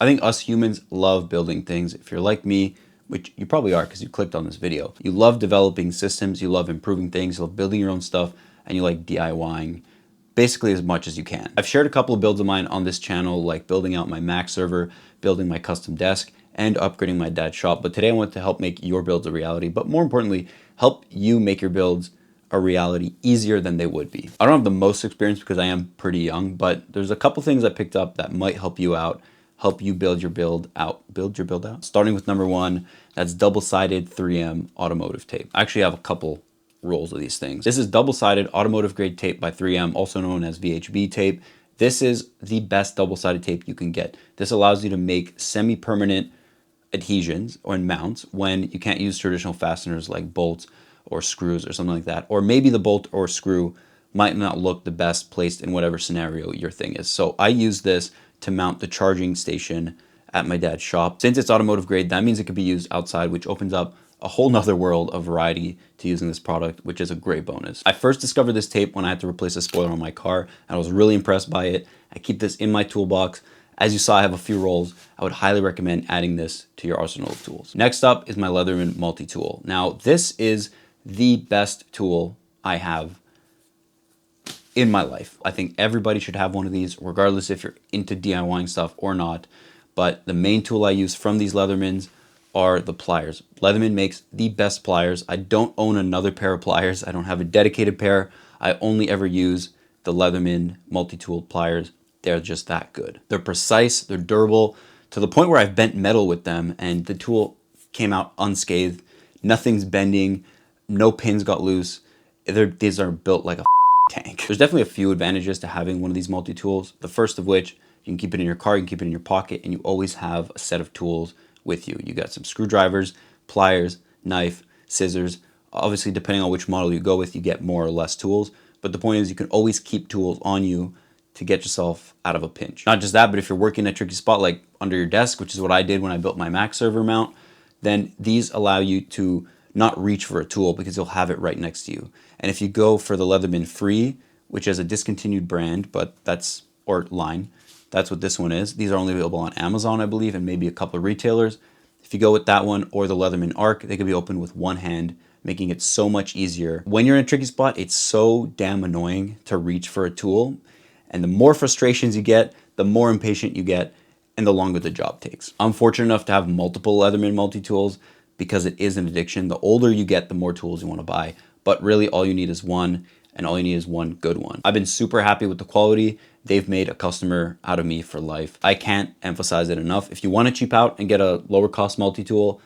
I think us humans love building things. If you're like me, which you probably are because you clicked on this video, you love developing systems, you love improving things, you love building your own stuff, and you like DIYing basically as much as you can. I've shared a couple of builds of mine on this channel, like building out my Mac server, building my custom desk, and upgrading my dad's shop. But today I want to help make your builds a reality, but more importantly, help you make your builds a reality easier than they would be. I don't have the most experience because I am pretty young, but there's a couple things I picked up that might help you out, help you build your build out. Starting with number one, that's double-sided 3M automotive tape. I actually have a couple rolls of these things. This is double-sided automotive grade tape by 3M, also known as VHB tape. This is the best double-sided tape you can get. This allows you to make semi-permanent adhesions or mounts when you can't use traditional fasteners like bolts or screws or something like that. Or maybe the bolt or screw might not look the best placed in whatever scenario your thing is. So I use this to mount the charging station at my dad's shop. Since it's automotive grade, that means it could be used outside, which opens up a whole nother world of variety to using this product, which is a great bonus. I first discovered this tape when I had to replace a spoiler on my car, and I was really impressed by it. I keep this in my toolbox. As you saw, I have a few rolls. I would highly recommend adding this to your arsenal of tools. Next up is my Leatherman Multitool. Now, this is the best tool I have in my life. I think everybody should have one of these, regardless if you're into DIYing stuff or not. But the main tool I use from these Leathermans are the pliers. Leatherman makes the best pliers. I don't own another pair of pliers. I don't have a dedicated pair. I only ever use the Leatherman Multitool pliers. They're just that good. They're precise, they're durable, to the point where I've bent metal with them and the tool came out unscathed. Nothing's bending, no pins got loose. These are built like a tank. There's definitely a few advantages to having one of these multi-tools. The first of which, you can keep it in your car, you can keep it in your pocket, and you always have a set of tools with you. You got some screwdrivers, pliers, knife, scissors. Obviously, depending on which model you go with, you get more or less tools. But the point is you can always keep tools on you to get yourself out of a pinch. Not just that, but if you're working in a tricky spot like under your desk, which is what I did when I built my Mac server mount, then these allow you to not reach for a tool because you'll have it right next to you. And if you go for the Leatherman Free, which is a discontinued brand, but that's, or line, that's what this one is. These are only available on Amazon, I believe, and maybe a couple of retailers. If you go with that one or the Leatherman Arc, they can be opened with one hand, making it so much easier. When you're in a tricky spot, it's so damn annoying to reach for a tool. And the more frustrations you get, the more impatient you get, and the longer the job takes. I'm fortunate enough to have multiple Leatherman multi-tools because it is an addiction. The older you get, the more tools you want to buy. But really all you need is one, and all you need is one good one. I've been super happy with the quality. They've made a customer out of me for life. I can't emphasize it enough. If you want to cheap out and get a lower cost multi-tool,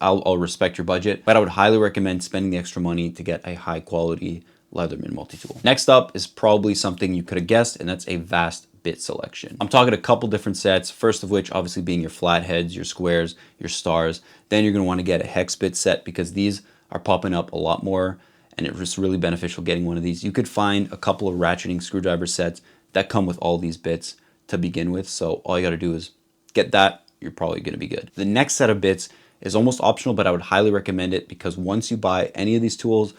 I'll respect your budget, but I would highly recommend spending the extra money to get a high quality Leatherman multi-tool. Next up is probably something you could have guessed, and that's a vast bit selection. I'm talking a couple different sets, first of which obviously being your flatheads, your squares, your stars. Then you're gonna wanna get a hex bit set because these are popping up a lot more, and it's just really beneficial getting one of these. You could find a couple of ratcheting screwdriver sets that come with all these bits to begin with, so all you gotta do is get that, you're probably gonna be good. The next set of bits is almost optional, but I would highly recommend it because once you buy any of these tools,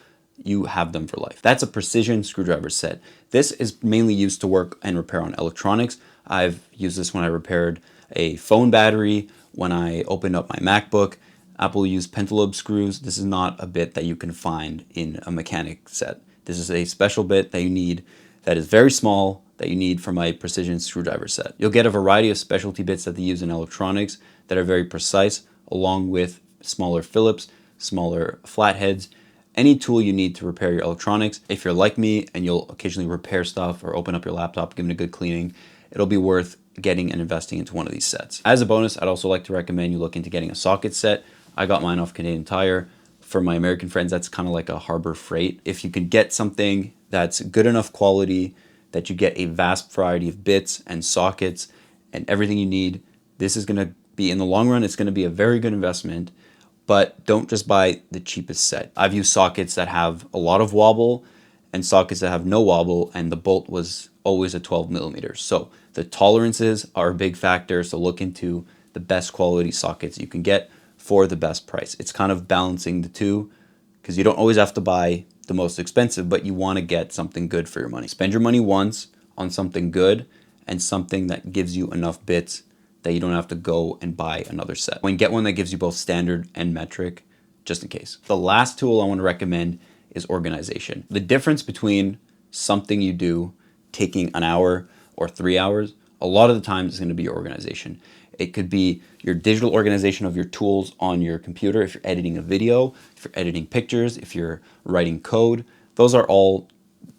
you have them for life. That's a precision screwdriver set. This is mainly used to work and repair on electronics. I've used this when I repaired a phone battery, when I opened up my MacBook. Apple used pentalobe screws. This is not a bit that you can find in a mechanic set. This is a special bit that you need that is very small that you need for my precision screwdriver set. You'll get a variety of specialty bits that they use in electronics that are very precise, along with smaller Phillips, smaller flatheads, any tool you need to repair your electronics. If you're like me and you'll occasionally repair stuff or open up your laptop, give it a good cleaning, it'll be worth getting and investing into one of these sets. As a bonus, I'd also like to recommend you look into getting a socket set. I got mine off Canadian Tire. For my American friends, that's kind of like a Harbor Freight. If you can get something that's good enough quality that you get a vast variety of bits and sockets and everything you need, this is gonna be, in the long run, it's gonna be a very good investment. But don't just buy the cheapest set. I've used sockets that have a lot of wobble and sockets that have no wobble, and the bolt was always a 12 millimeters. So the tolerances are a big factor, so look into the best quality sockets you can get for the best price. It's kind of balancing the two because you don't always have to buy the most expensive, but you want to get something good for your money. Spend your money once on something good and something that gives you enough bits that you don't have to go and buy another set. When get one that gives you both standard and metric, just in case. The last tool I want to recommend is organization. The difference between something you do taking an hour or 3 hours, a lot of the times is going to be your organization. It could be your digital organization of your tools on your computer. If you're editing a video, if you're editing pictures, if you're writing code, those are all,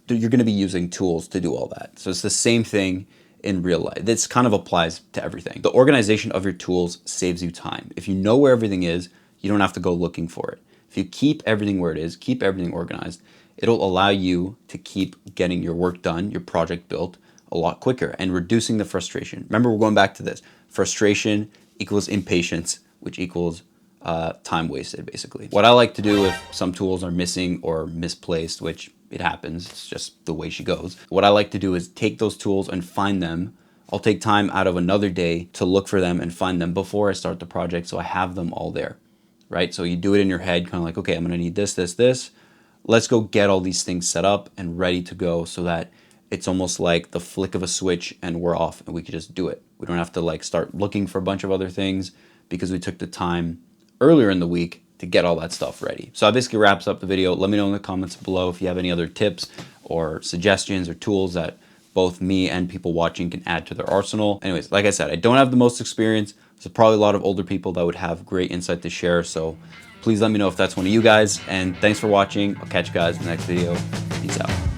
you're going to be using tools to do all that. So it's the same thing in real life. This kind of applies to everything. The organization of your tools saves you time. If you know where everything is, you don't have to go looking for it. If you keep everything where it is, keep everything organized, it'll allow you to keep getting your work done, your project built a lot quicker and reducing the frustration. Remember, we're going back to this. Frustration equals impatience, which equals time wasted, basically. What I like to do if some tools are missing or misplaced, which it happens, it's just the way she goes. What I like to do is take those tools and find them. I'll take time out of another day to look for them and find them before I start the project, so I have them all there, right? So you do it in your head, kind of like, okay, I'm gonna need this, this, this. Let's go get all these things set up and ready to go so that it's almost like the flick of a switch and we're off and we can just do it. We don't have to like start looking for a bunch of other things because we took the time earlier in the week to get all that stuff ready. So that basically wraps up the video. Let me know in the comments below if you have any other tips or suggestions or tools that both me and people watching can add to their arsenal. Anyways, like I said, I don't have the most experience. There's probably a lot of older people that would have great insight to share. So please let me know if that's one of you guys. And thanks for watching. I'll catch you guys in the next video. Peace out.